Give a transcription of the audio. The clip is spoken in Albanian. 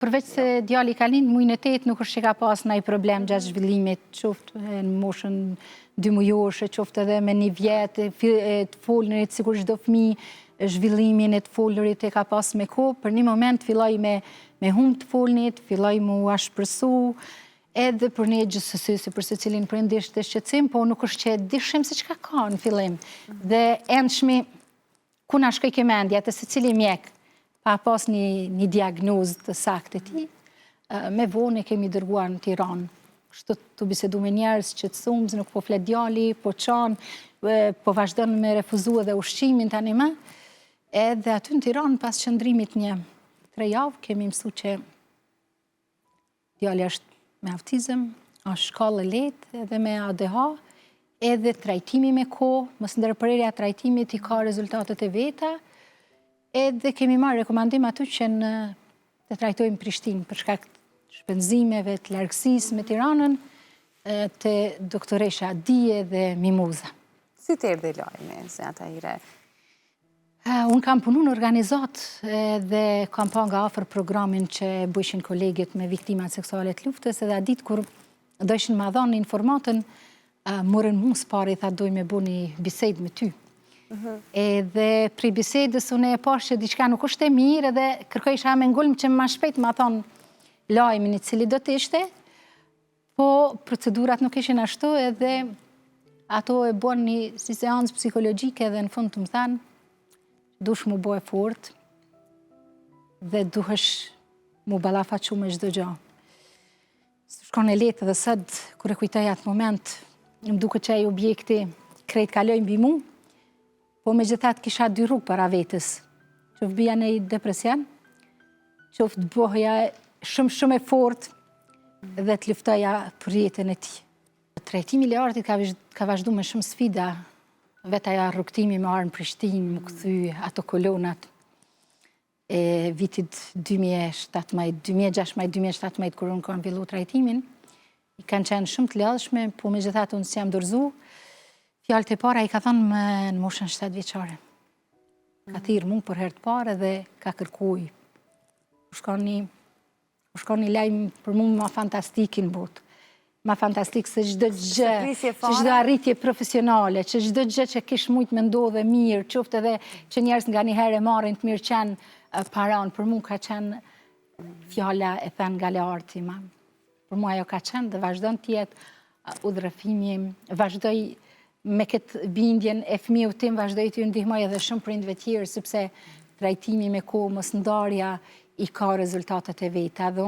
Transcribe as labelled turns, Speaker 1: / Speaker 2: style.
Speaker 1: Përveç se djali ka lind mujin e 8 nuk është që ka pas ndonjë problem gjatë zhvillimit, qoftë në moshën 2 mujosh, qoftë edhe me 1 vjet, të folërit sikur çdo fëmijë, zhvillimin e të folërit e ka pas me kohë, për një moment filloi me humb të folënit, filloi mu ashpërsu, edhe për ne gjithsesi për secilin prindi ishte shqetësim, po nuk është që dishim se çka ka në fillim. Dhe endshmi ku na shkoi kjo mendja te secili mjek pa pas një diagnozë të saktë e tij, me vonë e kemi dërguar në Tiranë. Kështu të bisedu me njerëz që të thumë, nuk po flet djali, po qanë, po vazhdon me refuzu edhe ushqimin tani më. Edhe aty në Tiranë, pas qëndrimit një 3 javë, kemi mësu që djali është me autizëm, është shkallë e lehtë edhe me ADH, edhe trajtimi me kohë, mos ndërprerja trajtimit i ka rezultatet e veta, edhe kemi marrë rekomandim aty që të trajtojmë Prishtinë për shkak të shpenzimeve, të largësisë me Tiranën, të doktoresha Dije dhe Mimoza.
Speaker 2: Si të erdhi lajmi, Senata Hire?
Speaker 1: Unë kam punu në organizat dhe kam pa nga afër programin që bëjshin kolegët me viktimat seksuale të luftës, edhe a ditë kur dojshin ma dhanë informatën, morën mu s'pari, tha doj me bu një bisedë me ty. Edhe pri bisedës unë e pash që diçka nuk është e mirë edhe kërkojsha me ngulm që ma shpejt ma thonë lajmin i cili do të ishte, po procedurat nuk ishin ashtu edhe ato e bon një si seancë psikologjike dhe në fund të më thanë dush mu bo e fort dhe duhesh mu balafaqu me çdo gjë. Shkon e letë dhe sëd, kur e kujtoj atë moment, më duke që ai objekti krejt kaloj mbi mu, po me gjithat kisha 2 rrugë para vetës. Qoftë bija në depresion, qoftë bëhja shumë e fort dhe të luftoja për jetën e tij. Trajtimi i Leartit ka vazhdu me shumë sfida, vetë ajo rrugtimi me arë në Prishtinë, më kthy ato kolonat e vitit 2016-2017 kur unë kam fillu trajtimin, i kanë qenë shumë të lodhshme, po megjithatë unë s'jam dorëzu. Fjalët e para i ka thënë në moshën 7 vjeçare. Ka thirrë mua për herë të parë dhe ka kërkuar. U shkon një lajm për mua ma fantastik në botë. Ma fantastik se çdo gjë, që çdo arritje profesionale, që çdo gjë që kish mujt me ndodhe mirë, qoftë edhe që njerëz nga një herë marrin të mirë qenë paran, për mua ka qenë fjala e thënë nga Learti. Për mua ajo ka qenë dhe vazhdon të jetë udhërrëfimi, vazhdoj me këtë bindjen e fëmijëve tim, vazhdoj të ju ndihmoj edhe shumë prindve tjerë, sepse trajtimi me kohë, mos ndarja i ka rezultatet e veta.